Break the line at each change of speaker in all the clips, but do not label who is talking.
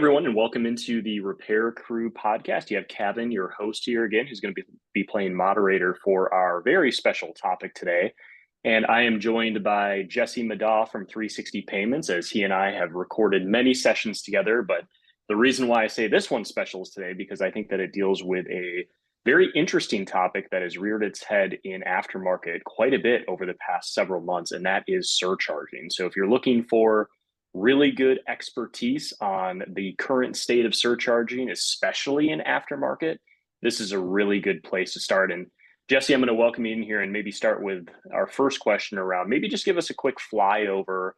Everyone, and welcome into the Repair Crew podcast. You have Kevin, your host here again, who's going to be playing moderator for our very special topic today. And I am joined by Jesse Meddaugh from 360 Payments, as he and I have recorded many sessions together. But the reason why I say this one special is today, because I think that it deals with a very interesting topic that has reared its head in aftermarket quite a bit over the past several months, and that is surcharging. So if you're looking for really good expertise on the current state of surcharging, especially in aftermarket, this is a really good place to start. And Jesse, I'm going to welcome you in here and maybe start with our first question around, maybe just give us a quick flyover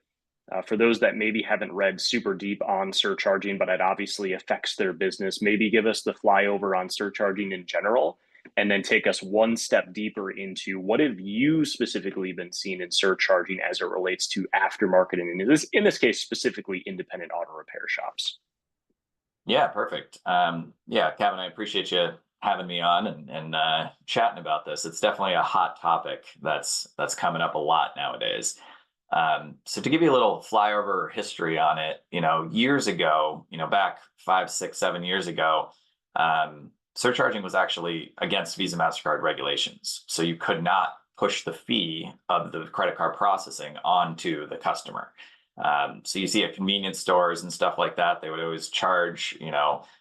for those that maybe haven't read super deep on surcharging, but it obviously affects their business. Maybe give us the flyover on surcharging in general, and then take us one step deeper into what have you specifically been seeing in surcharging as it relates to aftermarket, and in this case, specifically independent auto repair shops.
Yeah, perfect. Yeah, Kevin, I appreciate you having me on and chatting about this. It's definitely a hot topic that's coming up a lot nowadays. So to give you a little flyover history on it, years ago, back 5, 6, 7 years ago, surcharging was actually against Visa MasterCard regulations. So you could not push the fee of the credit card processing onto the customer. So you see at convenience stores and stuff like that, they would always charge,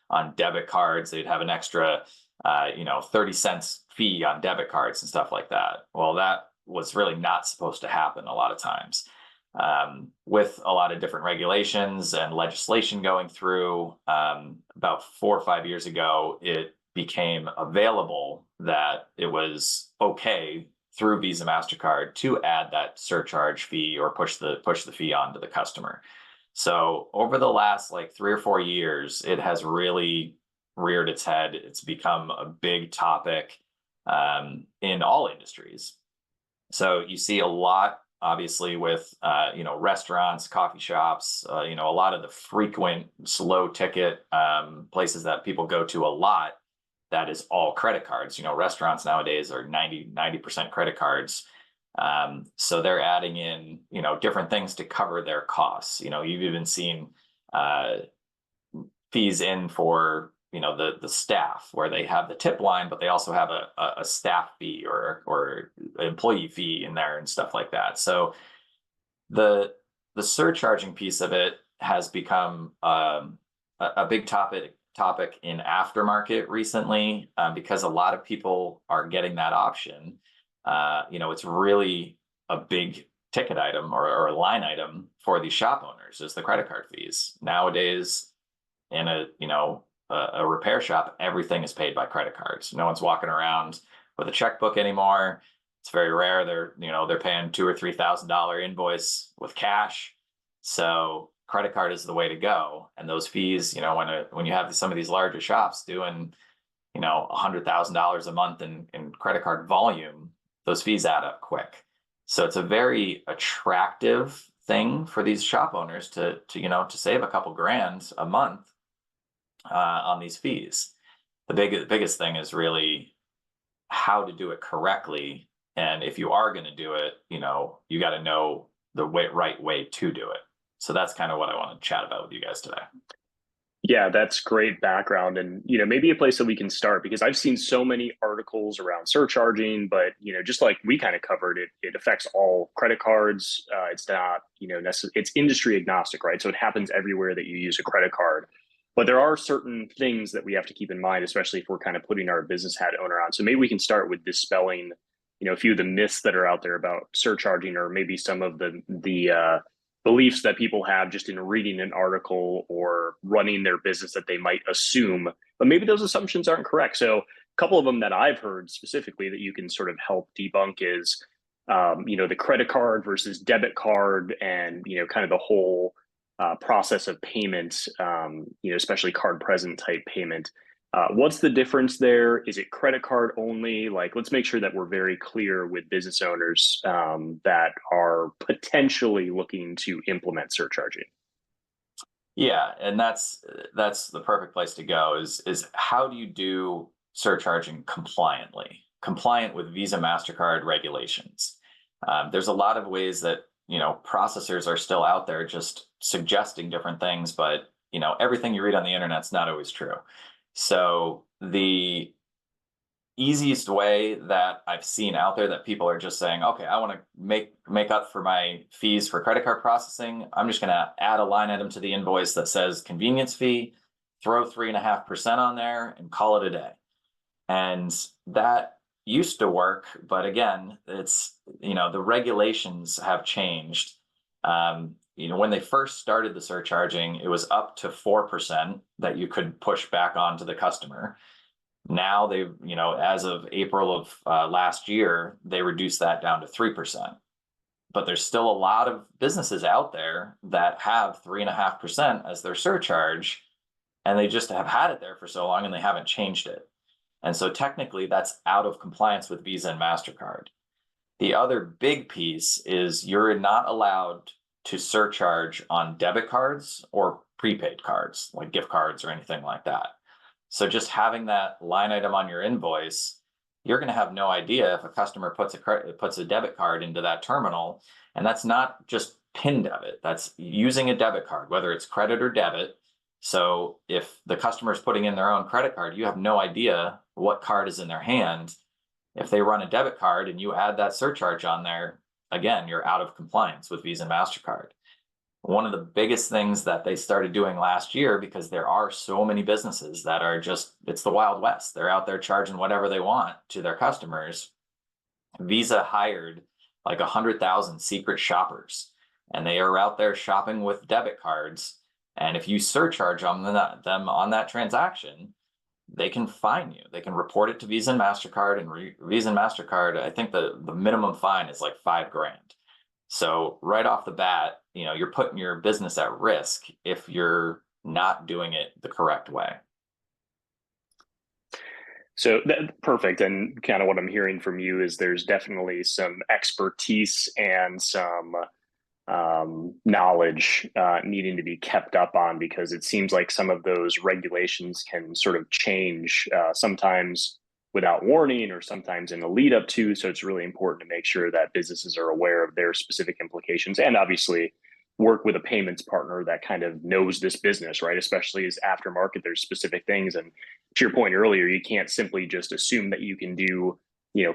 on debit cards, they'd have an extra, 30 cents fee on debit cards and stuff like that. Well, that was really not supposed to happen a lot of times. With a lot of different regulations and legislation going through, about 4 or 5 years ago, it became available that it was okay through Visa MasterCard to add that surcharge fee or push the fee onto the customer. So over the last 3 or 4 years, it has really reared its head. It's become a big topic in all industries. So you see a lot, obviously, with restaurants, coffee shops, a lot of the frequent slow ticket places that people go to a lot. That is all credit cards. Restaurants nowadays are 90% credit cards. So they're adding in, different things to cover their costs. You've even seen fees in for, the staff, where they have the tip line, but they also have a staff fee or employee fee in there and stuff like that. So the surcharging piece of it has become a big topic in aftermarket recently, because a lot of people are getting that option. It's really a big ticket item or a line item for these shop owners is the credit card fees. Nowadays, in a repair shop, everything is paid by credit cards. No one's walking around with a checkbook anymore. It's very rare. They're paying $2,000 or $3,000 invoice with cash. So credit card is the way to go. And those fees, when you have some of these larger shops doing, $100,000 a month in credit card volume, those fees add up quick. So it's a very attractive thing for these shop owners to save a couple grand a month on these fees. The biggest thing is really how to do it correctly. And if you are going to do it, you got to know the right way to do it. So that's kind of what I want to chat about with you guys today.
Yeah, that's great background. And, maybe a place that we can start, because I've seen so many articles around surcharging, but, just like we kind of covered it, it affects all credit cards. It's not, it's industry agnostic, right? So it happens everywhere that you use a credit card. But there are certain things that we have to keep in mind, especially if we're kind of putting our business hat owner on. So maybe we can start with dispelling, a few of the myths that are out there about surcharging, or maybe some of the beliefs that people have just in reading an article or running their business that they might assume, but maybe those assumptions aren't correct. So a couple of them that I've heard specifically that you can sort of help debunk is, the credit card versus debit card, and, kind of the whole process of payment, especially card present type payment. What's the difference there? Is it credit card only? Let's make sure that we're very clear with business owners that are potentially looking to implement surcharging.
Yeah, and that's the perfect place to go is how do you do surcharging compliant with Visa MasterCard regulations? There's a lot of ways that processors are still out there just suggesting different things, but everything you read on the internet's not always true. So the easiest way that I've seen out there that people are just saying, okay, I want to make up for my fees for credit card processing. I'm just going to add a line item to the invoice that says convenience fee, throw 3.5% on there and call it a day. And that used to work, but again, it's, the regulations have changed. When they first started the surcharging, it was up to 4% that you could push back onto the customer. Now they've, as of April of last year, they reduced that down to 3%. But there's still a lot of businesses out there that have 3.5% as their surcharge, and they just have had it there for so long and they haven't changed it. And so technically that's out of compliance with Visa and MasterCard. The other big piece is you're not allowed to surcharge on debit cards or prepaid cards, like gift cards or anything like that. So just having that line item on your invoice, you're going to have no idea if a customer puts a debit card into that terminal, and that's not just PIN debit, that's using a debit card, whether it's credit or debit. So if the customer is putting in their own credit card, you have no idea what card is in their hand. If they run a debit card and you add that surcharge on there, again, you're out of compliance with Visa and MasterCard. One of the biggest things that they started doing last year, because there are so many businesses that are just, it's the Wild West. They're out there charging whatever they want to their customers. Visa hired like 100,000 secret shoppers, and they are out there shopping with debit cards. And if you surcharge them on that transaction, they can fine you. They can report it to Visa and MasterCard, and Visa and MasterCard, I think the minimum fine is like $5,000. So right off the bat, you're putting your business at risk if you're not doing it the correct way.
So perfect. And kind of what I'm hearing from you is there's definitely some expertise and some knowledge needing to be kept up on, because it seems like some of those regulations can sort of change sometimes without warning, or sometimes in the lead up to. So it's really important to make sure that businesses are aware of their specific implications, and obviously work with a payments partner that kind of knows this business, right? Especially as aftermarket, there's specific things. And to your point earlier, you can't simply just assume that you can do,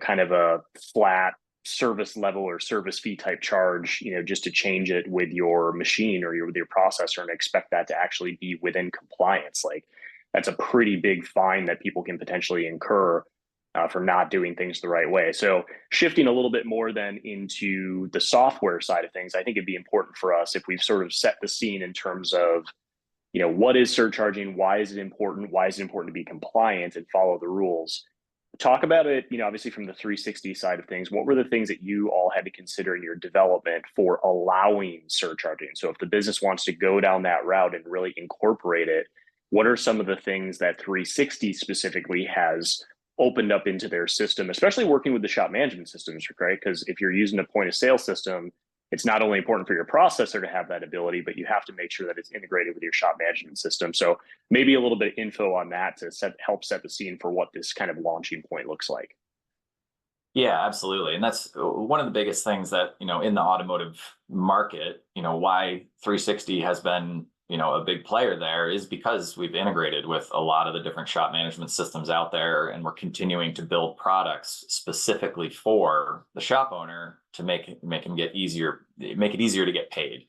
kind of a flat service level or service fee type charge, just to change it with your machine or with your processor, and expect that to actually be within compliance. Like, that's a pretty big fine that people can potentially incur for not doing things the right way. So shifting a little bit more then into the software side of things, I think it'd be important for us, if we've sort of set the scene in terms of, what is surcharging? Why is it important? Why is it important to be compliant and follow the rules? Talk about it, obviously from the 360 side of things. What were the things that you all had to consider in your development for allowing surcharging? So if the business wants to go down that route and really incorporate it, what are some of the things that 360 specifically has opened up into their system, especially working with the shop management systems, right? Because if you're using a point of sale system, it's not only important for your processor to have that ability, but you have to make sure that it's integrated with your shop management system. So maybe a little bit of info on that to help set the scene for what this kind of launching point looks like.
Yeah, absolutely. And that's one of the biggest things that, in the automotive market, why 360 has been, a big player there, is because we've integrated with a lot of the different shop management systems out there, and we're continuing to build products specifically for the shop owner to make it easier to get paid.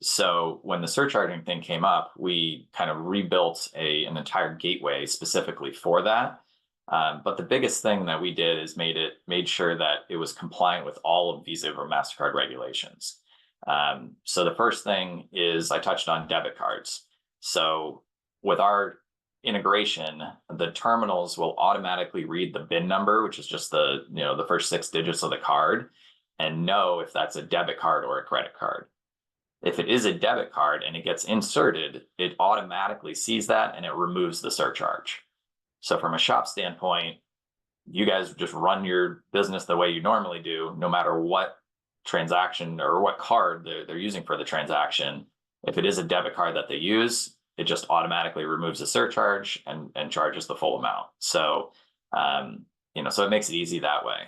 So when the surcharging thing came up, we kind of rebuilt an entire gateway specifically for that. But the biggest thing that we did is made sure that it was compliant with all of Visa or MasterCard regulations. So the first thing is, I touched on debit cards. So with our integration, the terminals will automatically read the BIN number, which is just the first 6 digits of the card, and know if that's a debit card or a credit card. If it is a debit card and it gets inserted, it automatically sees that and it removes the surcharge. So from a shop standpoint, you guys just run your business the way you normally do, no matter what transaction or what card they're using for the transaction. If it is a debit card that they use, it just automatically removes the surcharge and charges the full amount. So, so it makes it easy that way.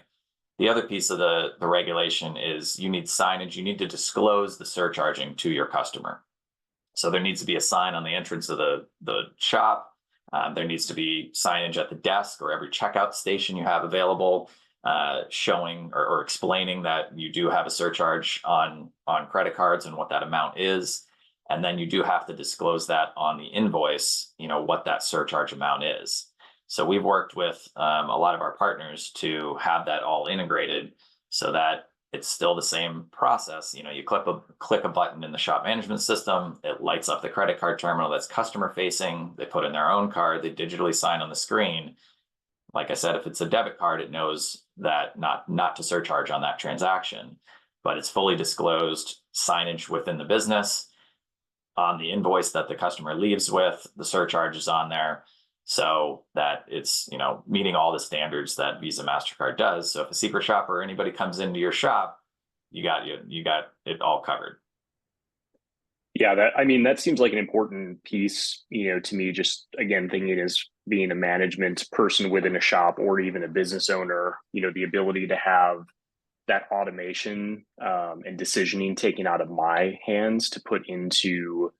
The other piece of the regulation is you need signage. You need to disclose the surcharging to your customer. So there needs to be a sign on the entrance of the shop. There needs to be signage at the desk or every checkout station you have available, showing or explaining that you do have a surcharge on credit cards and what that amount is. And then you do have to disclose that on the invoice, what that surcharge amount is. So we've worked with a lot of our partners to have that all integrated so that it's still the same process. You click a button in the shop management system, it lights up the credit card terminal that's customer facing. They put in their own card, they digitally sign on the screen. Like I said, if it's a debit card, it knows that not to surcharge on that transaction, but it's fully disclosed signage within the business. On the invoice that the customer leaves with, the surcharge is on there, so that it's meeting all the standards that Visa, MasterCard does. So if a secret shopper or anybody comes into your shop, you got it all covered.
Yeah, that seems like an important piece, to me, just again, thinking as being a management person within a shop or even a business owner, the ability to have that automation and decisioning taken out of my hands to put into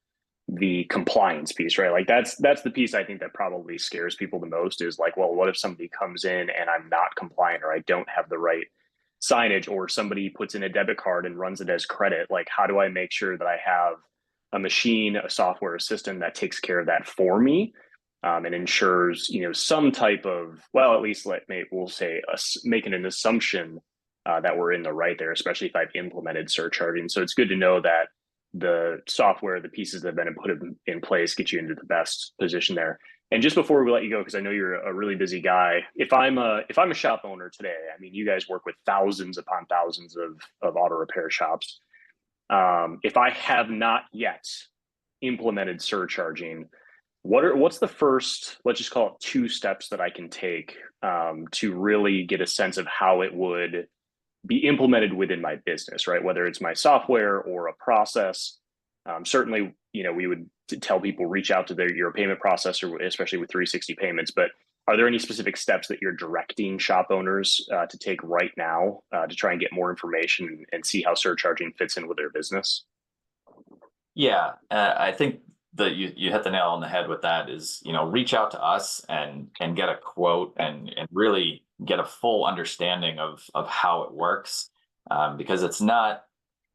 the compliance piece, right? Like that's the piece I think that probably scares people the most is like, well, what if somebody comes in and I'm not compliant or I don't have the right signage, or somebody puts in a debit card and runs it as credit? Like, how do I make sure that I have a machine, a software, a system that takes care of that for me, and ensures, some type of, well, at least we'll say making an assumption that we're in the right there, especially if I've implemented surcharging. So it's good to know that the software, the pieces that have been put in place get you into the best position there. And just before we let you go, because I know you're a really busy guy, if I'm a shop owner today, I mean, you guys work with thousands upon thousands of auto repair shops. If I have not yet implemented surcharging, what's the first, let's just call it 2 steps that I can take to really get a sense of how it would be implemented within my business, right? Whether it's my software or a process. Certainly, we would tell people reach out to your payment processor, especially with 360 payments. But are there any specific steps that you're directing shop owners to take right now to try and get more information and see how surcharging fits in with their business?
Yeah, I think that you hit the nail on the head with that. Is reach out to us and get a quote and really get a full understanding of how it works, because it's not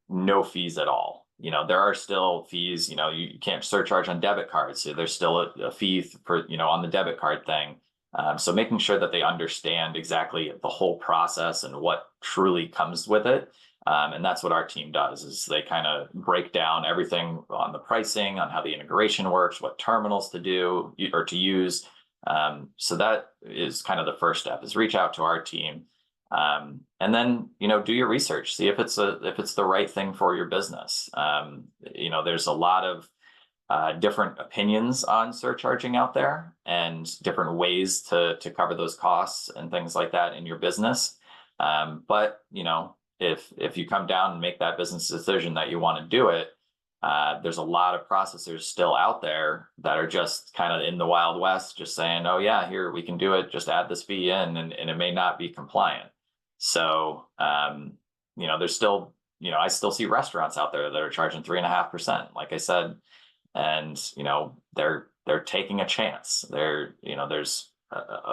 no fees at all. There are still fees. You can't surcharge on debit cards, so there's still a fee for on the debit card thing. So making sure that they understand exactly the whole process and what truly comes with it. And that's what our team does, is they kind of break down everything on the pricing, on how the integration works, what terminals to do or to use. So that is kind of the first step, is reach out to our team. And then, do your research, see if it's the right thing for your business. There's a lot of different opinions on surcharging out there and different ways to cover those costs and things like that in your business. But if you come down and make that business decision that you want to do it, there's a lot of processors still out there that are just kind of in the Wild West, just saying, oh yeah, here, we can do it, just add this fee in, and it may not be compliant. So, there's still, I still see restaurants out there that are charging 3.5%, like I said, and, they're taking a chance. There's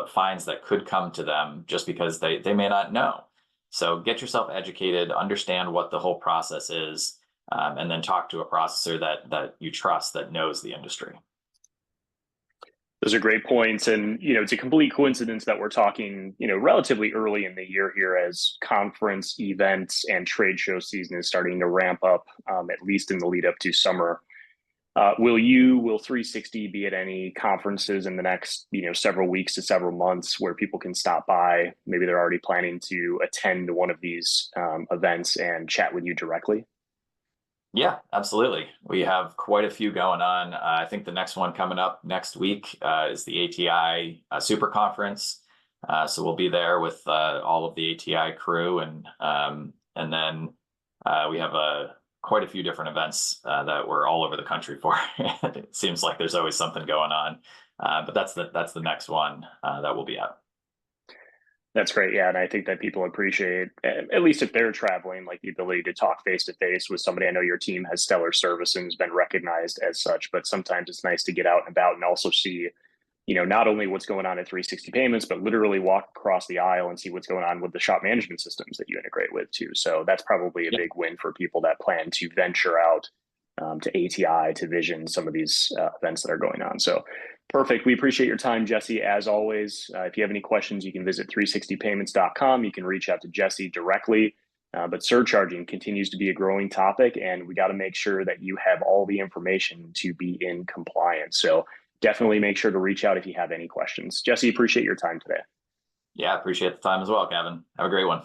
fines that could come to them just because they may not know. So get yourself educated, understand what the whole process is, and then talk to a processor that you trust, that knows the industry.
Those are great points. And, it's a complete coincidence that we're talking, relatively early in the year here, as conference events and trade show season is starting to ramp up, at least in the lead up to summer. Will 360 be at any conferences in the next, several weeks to several months where people can stop by? Maybe they're already planning to attend one of these events and chat with you directly.
Yeah, absolutely. We have quite a few going on. I think the next one coming up next week is the ATI Super Conference. So we'll be there with all of the ATI crew, and then we have quite a few different events that we're all over the country for. It seems like there's always something going on, but that's the next one that we'll be at.
That's great. Yeah. And I think that people appreciate, at least if they're traveling, like the ability to talk face to face with somebody. I know your team has stellar service and has been recognized as such, but sometimes it's nice to get out and about and also see, not only what's going on at 360 Payments, but literally walk across the aisle and see what's going on with the shop management systems that you integrate with too. So that's probably a
Yeah.
big win for people that plan to venture out to ATI, to Vision, some of these events that are going on. So perfect. We appreciate your time, Jesse, as always. If you have any questions, you can visit 360payments.com. You can reach out to Jesse directly. But surcharging continues to be a growing topic, and we got to make sure that you have all the information to be in compliance. So definitely make sure to reach out if you have any questions. Jesse, appreciate your time today.
Yeah, appreciate the time as well, Kevin. Have a great one.